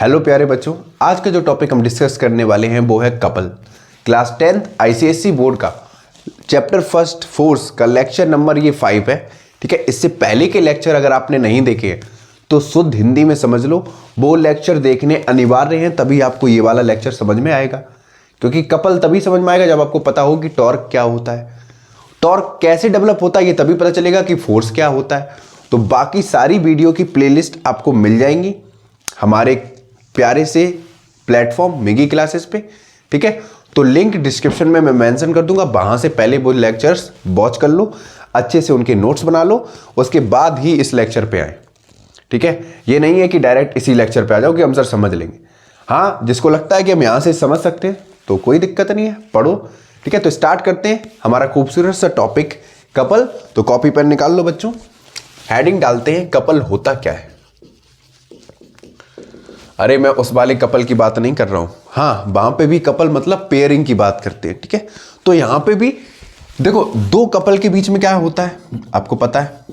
Hello प्यारे बच्चों, आज का जो टॉपिक हम डिस्कस करने वाले हैं वो है couple. Class 10th ICSE board का चैप्टर फर्स्ट फोर्स का लेक्चर नंबर ये 5 है। ठीक है, इससे पहले के लेक्चर अगर आपने नहीं देखे हैं तो शुद्ध हिंदी में समझ लो, वो लेक्चर देखने अनिवार्य हैं, तभी आपको ये वाला लेक्चर समझ में आएगा। क्योंकि कपल तभी समझ में आएगा जब आपको पता हो कि टॉर्क क्या होता है, टॉर्क कैसे डेवलप होता है, ये तभी पता चलेगा कि फोर्स क्या होता है। तो बाकी सारी वीडियो की प्लेलिस्ट आपको मिल जाएंगी हमारे प्यारे से प्लेटफॉर्म मिगी क्लासेस पे। ठीक है, तो लिंक डिस्क्रिप्शन में मैं मेंशन कर दूंगा, वहां से पहले वो लेक्चर्स वॉच कर लो, अच्छे से उनके नोट्स बना लो, उसके बाद ही इस लेक्चर पे आए। ठीक है, ये नहीं है कि डायरेक्ट इसी लेक्चर पे आ जाओ कि हम सर समझ लेंगे। हाँ, जिसको लगता है कि हम यहां से समझ सकते हैं तो कोई दिक्कत नहीं है, पढ़ो। ठीक है, तो स्टार्ट करते हैं हमारा खूबसूरत सा टॉपिक कपल। तो कॉपी पेन निकाल लो बच्चों, हेडिंग डालते हैं कपल होता क्या है। अरे मैं उस वाले कपल की बात नहीं कर रहा हूं, हाँ वहां पे भी कपल मतलब पेयरिंग की बात करते हैं। ठीक है, तो यहां पे भी देखो, दो कपल के बीच में क्या होता है आपको पता है।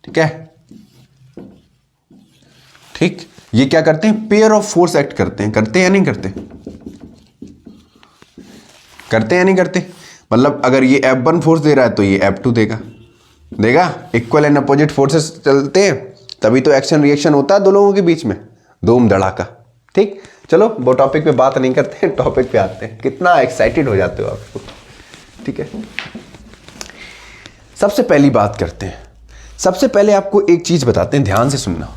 ठीक है, ठीक, ये क्या करते हैं, पेयर ऑफ फोर्स एक्ट करते हैं। करते हैं या नहीं करते, करते हैं या नहीं करते। मतलब अगर ये F1 फोर्स दे रहा है तो ये F2 देगा। इक्वल एंड अपोजिट फोर्सेस चलते हैं तभी तो एक्शन रिएक्शन होता है दो लोगों के बीच में, धूम धड़ाका। ठीक, चलो वो टॉपिक पे बात नहीं करते हैं, टॉपिक पे आते हैं। कितना एक्साइटेड हो जाते हो आप। ठीक है, सबसे पहली बात करते हैं। सबसे पहले आपको एक चीज बताते हैं, ध्यान से सुनना,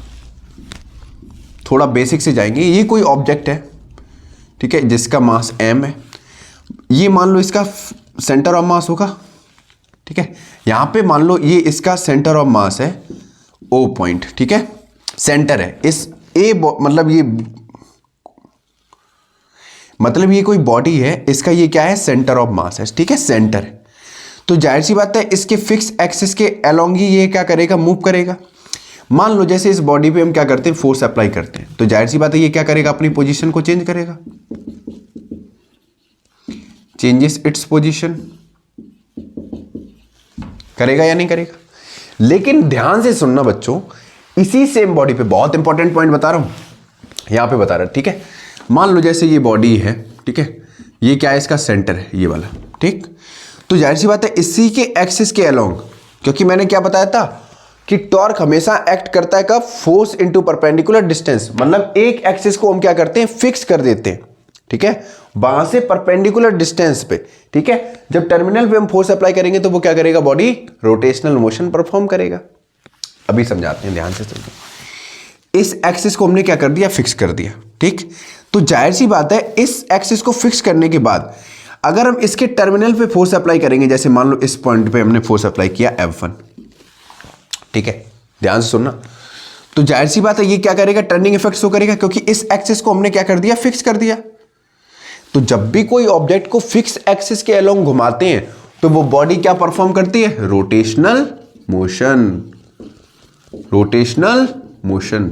थोड़ा बेसिक से जाएंगे। ये कोई ऑब्जेक्ट है, ठीक है, जिसका मास m है। ये मान लो इसका सेंटर ऑफ मास होगा। ठीक है, यहां पे मान लो ये इसका सेंटर ऑफ मास है O पॉइंट। ठीक है, सेंटर है इस A, मतलब ये कोई बॉडी है, इसका ये क्या है, सेंटर ऑफ मास है। ठीक है, सेंटर है, तो जाहिर सी बात है इसके फिक्स एक्सिस के अलोंग ही ये क्या करेगा, मूव करेगा। मान लो जैसे इस बॉडी पे हम क्या करते हैं, फोर्स अप्लाई करते हैं, तो जाहिर सी बात है ये क्या करेगा, अपनी पोजीशन को चेंज करेगा, चेंजेस इट्स पोजीशन, करेगा या नहीं करेगा। लेकिन ध्यान से सुनना बच्चों, इसी सेम बॉडी पे बहुत इंपॉर्टेंट पॉइंट बता रहा हूं, यहां पे बता रहा है। ठीक है, मान लो जैसे ये बॉडी है, ठीक है, ये क्या है, इसका सेंटर है ये वाला। ठीक, तो जाहिर सी बात है इसी के एक्सिस के अलोंग, क्योंकि मैंने क्या बताया था कि टॉर्क हमेशा एक्ट करता है कब, फोर्स इनटू परपेंडिकुलर डिस्टेंस। मतलब एक एक्सिस को हम क्या करते हैं, फिक्स कर देते हैं। ठीक है, वहां से परपेंडिकुलर डिस्टेंस पे। ठीक है, जब टर्मिनल पे हम फोर्स अप्लाई करेंगे तो वो क्या करेगा, बॉडी रोटेशनल मोशन परफॉर्म करेगा। अभी समझाते हैं, ध्यान से समझो। इस एक्सिस को हमने क्या कर दिया, फिक्स कर दिया। ठीक, तो जाहिर सी बात है इस एक्सिस को फिक्स करने के बाद अगर हम इसके टर्मिनल पे फोर्स अप्लाई करेंगे, जैसे मान लो इस पॉइंट पे हमने फोर्स अप्लाई किया F1। ठीक है, ध्यान से सुनना, तो जाहिर सी बात है ये क्या करेगा, टर्निंग इफेक्ट शो करेगा, क्योंकि इस एक्सिस को हमने क्या कर दिया, फिक्स कर दिया। तो जब भी कोई ऑब्जेक्ट को फिक्स एक्सिस के अलोंग घुमाते हैं तो वो बॉडी क्या परफॉर्म करती है, रोटेशनल मोशन। रोटेशनल मोशन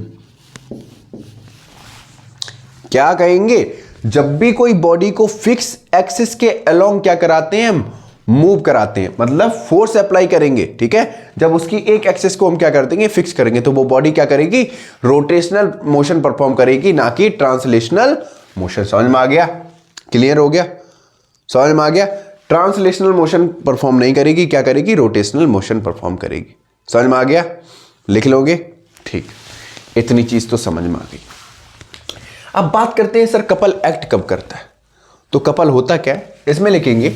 क्या कहेंगे, जब भी कोई बॉडी को फिक्स एक्सिस के अलोंग क्या कराते हैं, हम मूव कराते हैं, मतलब फोर्स अप्लाई करेंगे। ठीक है, जब उसकी एक एक्सिस को हम क्या कर देंगे, फिक्स करेंगे, तो वो बॉडी क्या करेगी, रोटेशनल मोशन परफॉर्म करेगी, ना कि ट्रांसलेशनल मोशन। समझ में आ गया, क्लियर हो गया, समझ में आ गया। ट्रांसलेशनल मोशन परफॉर्म नहीं करेगी, क्या करेगी, रोटेशनल मोशन परफॉर्म करेगी। समझ में आ गया, लिख लोगे। ठीक, इतनी चीज तो समझ में आ गई। अब बात करते हैं सर कपल एक्ट कब करता है। तो कपल होता क्या है, इसमें लिखेंगे,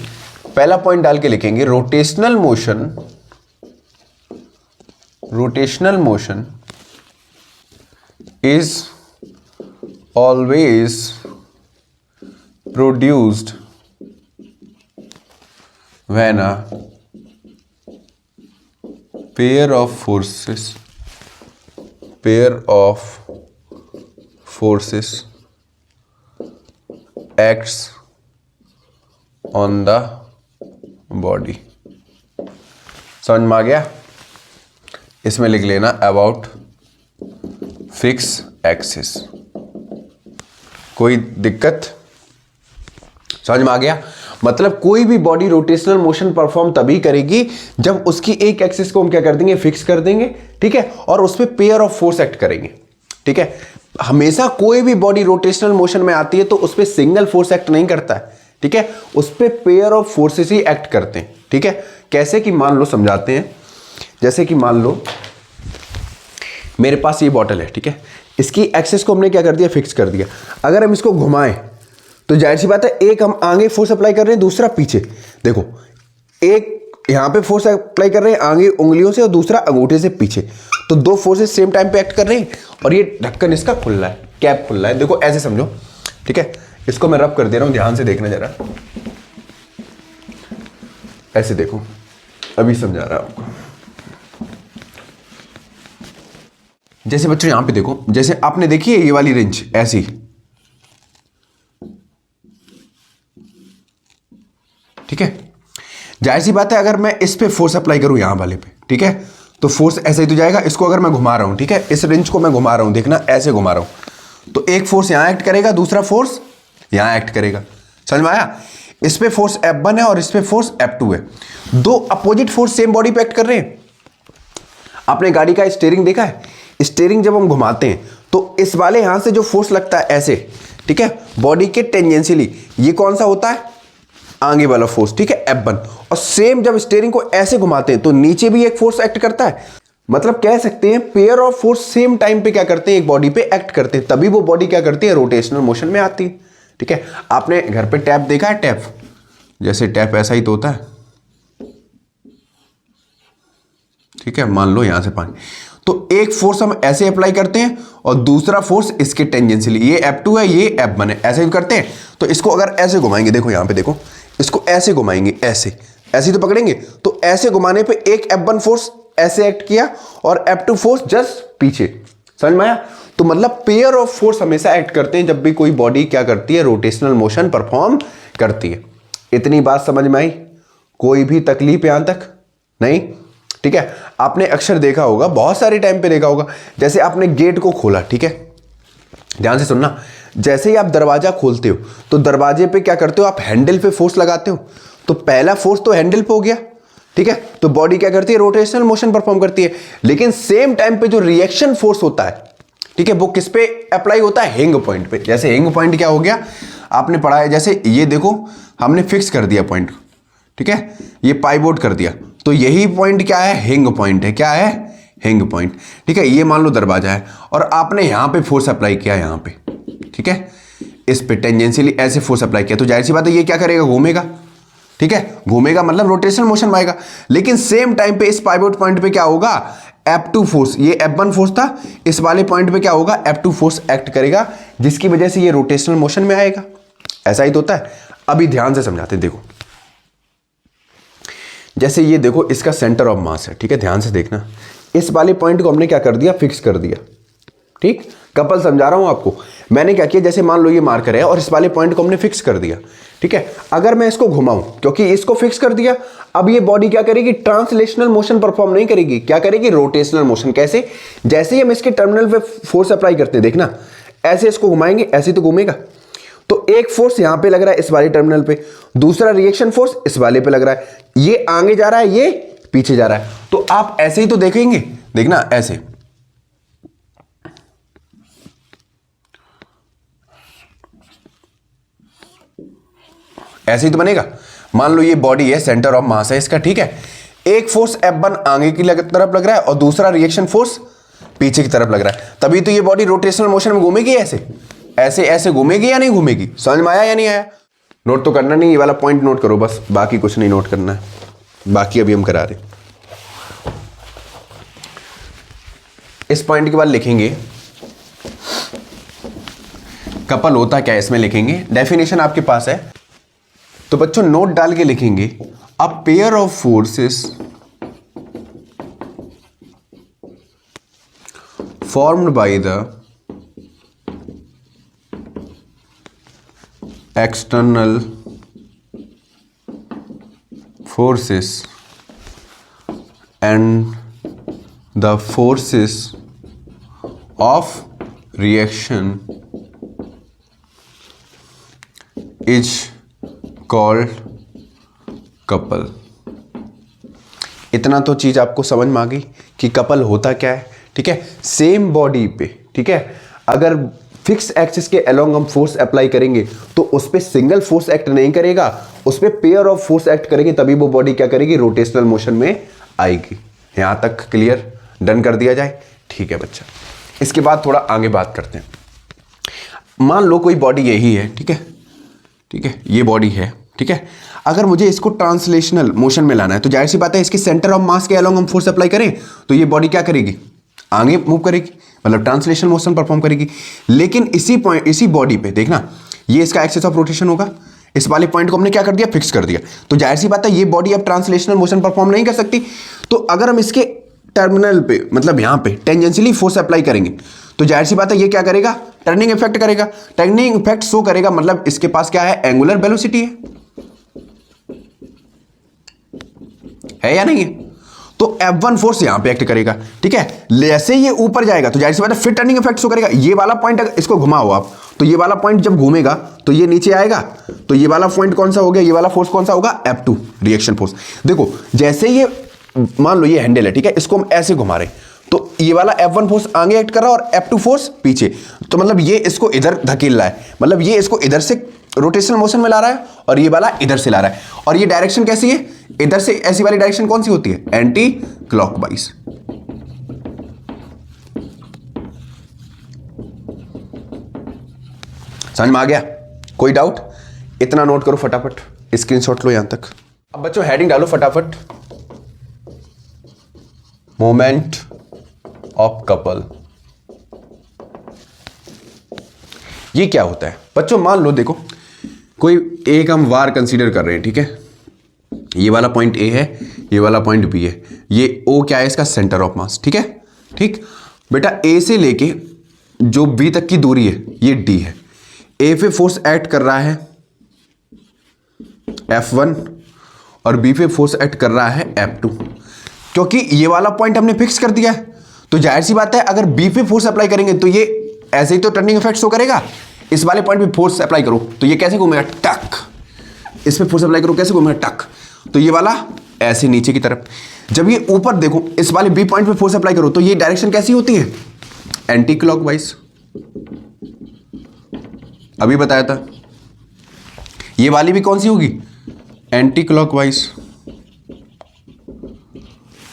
पहला पॉइंट डाल के लिखेंगे, rotational motion, rotational motion is always produced when a pair of forces acts on the body। समझ में आ गया, इसमें लिख लेना about fix axis। कोई दिक्कत, समझ में आ गया। मतलब कोई भी बॉडी रोटेशनल मोशन परफॉर्म तभी करेगी जब उसकी एक एक्सिस को हम क्या कर देंगे, फिक्स कर देंगे। ठीक है, और उस पर पेयर ऑफ फोर्स एक्ट करेंगे। ठीक है। हमेशा कोई भी बॉडी रोटेशनल मोशन में आती है तो उस पर सिंगल फोर्स एक्ट नहीं करता है, ठीक है, उस पर pair of forces he act करते हैं, ठीक है। कैसे कि मान लो, समझाते हैं। जैसे कि मान लो मेरे पास ये बॉटल है, ठीक है, इसकी एक्सेस को हमने क्या कर दिया, फिक्स कर दिया। अगर हम इसको घुमाएं तो जाहिर सी बात है, एक हम आगे फोर्स अप्लाई कर रहे हैं, दूसरा पीछे। देखो, एक यहां पे फोर्स अप्लाई कर रहे हैं आगे उंगलियों से और दूसरा अंगूठे से पीछे, तो दो फोर्सेस सेम टाइम पे एक्ट कर रहे हैं और ये ढक्कन इसका खुल रहा है, कैप खुल रहा है। देखो ऐसे समझो, ठीक है। इसको मैं रब कर दे रहा हूं, ध्यान से देखना जरा, ऐसे देखो, अभी समझा रहा हूं आपको। जैसे बच्चों यहां पे देखो, जैसे आपने देखी है ये वाली रिंच ऐसी, ठीक है। जाहिर सी बात है, अगर मैं इस पे फोर्स अप्लाई करूं यहां वाले पे, ठीक है, तो फोर्स ऐसे ही तो जाएगा। इसको अगर मैं घुमा रहा हूं, ठीक है, इस रिंच को मैं घुमा रहा हूं, देखना ऐसे घुमा रहा हूं, तो एक फोर्स यहां एक्ट करेगा, दूसरा फोर्स यहां एक्ट करेगा। समझ में आया? इस पे फोर्स F1 है और इस पे फोर्स F2 है, दो अपोजिट फोर्स सेम बॉडी पे एक्ट कर रहे हैं। आपने गाड़ी का स्टीयरिंग देखा है, स्टीयरिंग जब हम घुमाते हैं तो इस वाले यहां से जो फोर्स लगता है ऐसे, ठीक है, बॉडी के टेंजेंशियली, ये कौन सा होता है, आगे वाला फोर्स, ठीक है, F1। और सेम जब स्टीयरिंग को ऐसे घुमाते हैं तो नीचे भी एक फोर्स एक्ट करता है। मतलब कह सकते हैं pair of force same time पे क्या करते हैं, एक बॉडी पे एक्ट करते हैं, तभी वो बॉडी क्या करती है, रोटेशनल मोशन में आती है, ठीक है। आपने घर पे टैप देखा है, टैप, जैसे टैप ऐसा ही तो होता है, ठीक है। मान लो यहां से पानी, तो एक फोर्स हम ऐसे अप्लाई करते हैं और दूसरा फोर्स इसके टेंजेंशियली, ये F2 है, ये F1 है, ऐसे ही करते हैं। तो इसको अगर ऐसे घुमाएंगे, देखो यहां पे देखो, इसको ऐसे घुमाएंगे, ऐसे ऐसे तो पकड़ेंगे, तो ऐसे घुमाने पे एक F1 फोर्स ऐसे एक्ट किया और F2 फोर्स जस्ट पीछे। समझ में आया? तो मतलब पेयर ऑफ फोर्स हमेशा एक्ट करते हैं जब भी कोई बॉडी क्या करती है, रोटेशनल मोशन परफॉर्म करती है। इतनी बात समझ में आई? कोई भी तकलीफ यहां तक नहीं? ठीक है। आपने अक्सर देखा होगा, बहुत सारे टाइम पे देखा होगा, जैसे आपने गेट को खोला, ठीक है, ध्यान से सुनना, जैसे ही आप दरवाजा खोलते हो तो दरवाजे पे क्या करते हो, आप हैंडल पे फोर्स लगाते हो, तो पहला फोर्स तो हैंडल पे हो गया, ठीक है, तो बॉडी क्या करती है, रोटेशनल मोशन परफॉर्म करती है। लेकिन सेम टाइम पे जो रिएक्शन फोर्स होता है, ठीक है, वो किस पे अप्लाई होता है, हिंग पॉइंट पे। जैसे हिंग पॉइंट क्या हो गया, आपने पढ़ा है, जैसे ये देखो हमने फिक्स कर दिया पॉइंट, ठीक है, ये पाइवोट कर दिया, तो यही पॉइंट क्या है, हिंग पॉइंट है। क्या है, हिंग पॉइंट, ठीक है। ये मान लो दरवाजा है और आपने यहां पे फोर्स अप्लाई किया, यहां पे, ठीक है, इस पे टेंजेंशियली ऐसे फोर्स अप्लाई किया, तो जाहिर सी बात है ये क्या करेगा, घूमेगा, ठीक है, घूमेगा मतलब रोटेशनल मोशन में आएगा। लेकिन सेम टाइम पे इस पाइवोट पॉइंट पे क्या होगा, F2 फोर्स, ये F1 फोर्स था, इस वाले पॉइंट पे क्या होगा, F2 फोर्स एक्ट करेगा, जिसकी वजह से ये रोटेशनल मोशन में आएगा। ऐसा ही तो होता है। अभी ध्यान से समझाते हैं, देखो जैसे ये देखो, इसका सेंटर ऑफ मास है, ठीक है, ध्यान से देखना, इस वाले पॉइंट को हमने क्या कर दिया, फिक्स कर दिया, ठीक। कपल समझा रहा हूं आपको, मैंने क्या किया, जैसे मान लो ये मार्कर है और इस वाले पॉइंट को हमने फिक्स कर दिया, ठीक है। अगर मैं इसको घुमाऊं, क्योंकि इसको फिक्स कर दिया, अब ये बॉडी क्या करेगी, ट्रांसलेशनल मोशन परफॉर्म नहीं करेगी, क्या करेगी, रोटेशनल मोशन। कैसे, जैसे ही हम इसके टर्मिनल पे फोर्स अप्लाई करते हैं, देखना ऐसे इसको घुमाएंगे, ऐसे तो घूमेगा, तो एक फोर्स यहां पे लग रहा है इस वाले टर्मिनल पे, दूसरा रिएक्शन फोर्स इस वाले पे लग रहा है, ये आगे जा रहा है, ये पीछे जा रहा है, तो आप ऐसे ही तो देखेंगे, देखना ऐसे, ऐसे ही तो बनेगा। मान लो ये बॉडी है, सेंटर ऑफ मास है इसका, ठीक है, एक फोर्स F1 आगे की तरफ लग रहा है और दूसरा रिएक्शन फोर्स पीछे की तरफ लग रहा है, तभी तो ये बॉडी रोटेशनल मोशन में घूमेगी, ऐसे ऐसे ऐसे घूमेगी या नहीं घूमेगी। समझ में आया या नहीं आया? नोट तो करना नहीं, ये वाला पॉइंट नोट करो बस, बाकी कुछ नहीं नोट करना है, बाकी अभी हम करा रहे। इस पॉइंट के बाद लिखेंगे कपल होता क्या है, इसमें लिखेंगे, डेफिनेशन आपके पास है, तो बच्चों नोट डाल के लिखेंगे, a pair of forces formed by the external forces and the forces of reaction is called couple। इतना तो चीज आपको समझ में आ गई कि कपल होता क्या है, ठीक है। सेम बॉडी पे ठीक है, अगर फिक्स एक्सिस के अलोंग हम फोर्स अप्लाई करेंगे तो उस पर सिंगल फोर्स एक्ट नहीं करेगा, उस पर पेयर ऑफ फोर्स एक्ट करेंगे, तभी वो बॉडी क्या करेगी, रोटेशनल मोशन में आएगी। यहां तक क्लियर, डन कर दिया जाए, ठीक है बच्चा। इसके बाद थोड़ा आगे बात करते हैं। मान लो कोई बॉडी यही है, ठीक है, ठीक है, ये बॉडी है, ठीक है, अगर मुझे इसको ट्रांसलेशनल मोशन में लाना है तो जाहिर सी बात है इसके सेंटर ऑफ मास के अलोंग हम फोर्स अप्लाई करें तो ये बॉडी क्या करेगी, आगे मूव करेगी, मतलब ट्रांसलेशनल मोशन परफॉर्म करेगी। लेकिन इसी पॉइंट, इसी बॉडी पे देखना, ये इसका एक्सिस ऑफ रोटेशन होगा, इस वाले पॉइंट को हमने क्या कर दिया, फिक्स कर दिया, तो जाहिर सी बात है ये बॉडी अब ट्रांसलेशनल मोशन परफॉर्म नहीं कर सकती। तो अगर हम इसके टर्मिनल पे, मतलब यहां पे टेंजेंशियली फोर्स अप्लाई करेंगे तो जाहिर सी बात है ये क्या करेगा, टर्निंग इफेक्ट करेगा, टर्निंग इफेक्ट शो करेगा, मतलब इसके पास क्या है, एंगुलर वेलोसिटी है या नहीं है। तो F1 फोर्स यहां पे एक्ट करेगा, ठीक है, जैसे ये ऊपर जाएगा तो जाहिर सी बात है फिर टर्निंग इफेक्ट शो करेगा। ये वाला पॉइंट अगर इसको घुमाओ आप, तो ये वाला पॉइंट जब घूमेगा तो ये नीचे आएगा, तो ये वाला पॉइंट कौन सा हो गया, ये वाला फोर्स कौन सा होगा, F2 रिएक्शन फोर्स। देखो जैसे ये, मान लो ये हैंडल है, ठीक है, इसको हम ऐसे घुमा रहे तो ये वाला F1 फोर्स आगे एक्ट कर रहा है और F2 फोर्स पीछे, तो मतलब ये इसको इधर धकेल रहा है, मतलब ये इसको इधर से रोटेशनल मोशन में ला रहा है और ये वाला इधर से ला रहा है। और ये डायरेक्शन कैसी है, इधर से ऐसी वाली डायरेक्शन कौन सी होती है, एंटी क्लॉकवाइज। समझ में आ गया, कोई डाउट, इतना नोट करो फटाफट, स्क्रीनशॉट लो यहां तक। अब बच्चों हेडिंग डालो फटाफट, मोमेंट ऑफ कपल। ये क्या होता है बच्चों, मान लो देखो कोई एक हम वार कंसीडर कर रहे हैं, ठीक है, ये वाला पॉइंट ए है, ये वाला पॉइंट बी है, ये ओ क्या है, इसका सेंटर ऑफ मास, ठीक है, ठीक बेटा, ए से लेके जो बी तक की दूरी है ये डी है, ए पे फोर्स एक्ट कर रहा है F1 और बी पे फोर्स एक्ट कर रहा है F2। क्योंकि ये वाला पॉइंट हमने फिक्स कर दिया है तो जाहिर सी बात है अगर बी पे फोर्स अप्लाई करेंगे तो ये ऐसे ही तो टर्निंग इफेक्ट शो करेगा। इस वाले पॉइंट पे फोर्स अप्लाई करो तो ये कैसे घूमेगा, टक, इस पे फोर्स अप्लाई करो कैसे घूमेगा, टक, तो ये वाला ऐसे नीचे की तरफ। जब ये ऊपर देखो, इस वाले बी पॉइंट पे फोर्स अप्लाई करो तो ये डायरेक्शन कैसी होती है, एंटी क्लॉकवाइज। अभी बताया था, ये वाली भी कौन सी होगी, एंटी क्लॉकवाइज।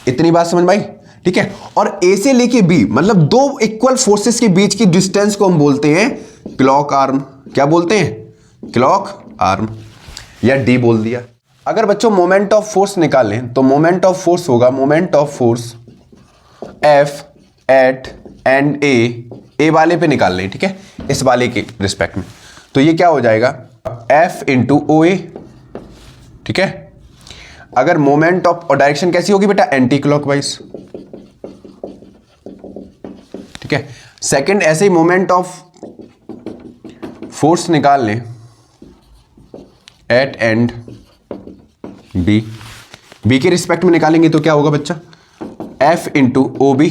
इतनी बात समझ में आई, ठीक है। और ए से लेके बी, मतलब दो इक्वल फोर्सेस के बीच की डिस्टेंस को हम बोलते हैं क्लॉक आर्म। क्या बोलते हैं, क्लॉक आर्म, या डी बोल दिया। अगर बच्चों मोमेंट ऑफ फोर्स निकालें तो मोमेंट ऑफ फोर्स होगा, moment of force F at end A वाले पे निकाल लें, ठीक है, इस वाले के रिस्पेक्ट में, तो ये क्या हो जाएगा, एफ इंटू ओ ए, ठीक है। अगर मोमेंट ऑफ, और डायरेक्शन कैसी होगी बेटा, एंटी क्लॉकवाइज, ठीक है। सेकंड, ऐसे ही मोमेंट ऑफ फोर्स निकाल लें एट एंड बी के रिस्पेक्ट में निकालेंगे तो क्या होगा बच्चा, F into O B.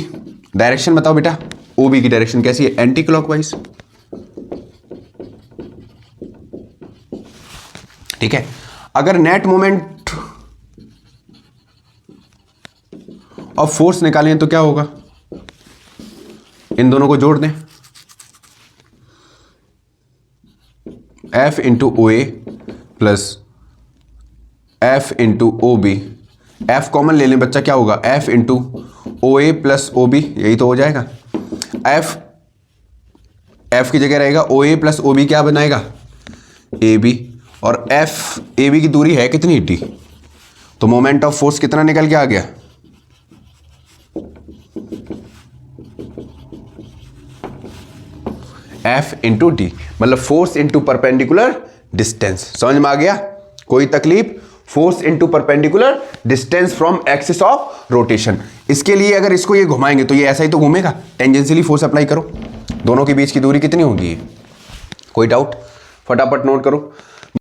Direction बताओ बेटा, ओ बी की डायरेक्शन कैसी है, एंटी क्लॉकवाइज, ठीक है। अगर नेट मोमेंट ऑफ फोर्स निकालें तो क्या होगा, इन दोनों को जोड़ दें, F into O A plus F into O B. F common ले लें बच्चा, क्या होगा, F into O A plus O B, यही तो हो जाएगा। एफ की जगह रहेगा ओ ए प्लस ओ बी, क्या बनाएगा, ए बी, और एफ ए बी की दूरी है कितनी, डी, तो मोमेंट ऑफ फोर्स कितना निकल के आ गया, एफ इंटू डी, मतलब फोर्स इंटू परपेंडिकुलर डिस्टेंस। समझ में आ गया, कोई तकलीफ, force into perpendicular distance from axis of rotation. इसके लिए अगर इसको ये घुमाएंगे तो ये ऐसा ही तो घूमेगा, टेंजेंशियली फोर्स अप्लाई करो, दोनों के बीच की दूरी कितनी होगी, कोई डाउट, फटाफट नोट करो।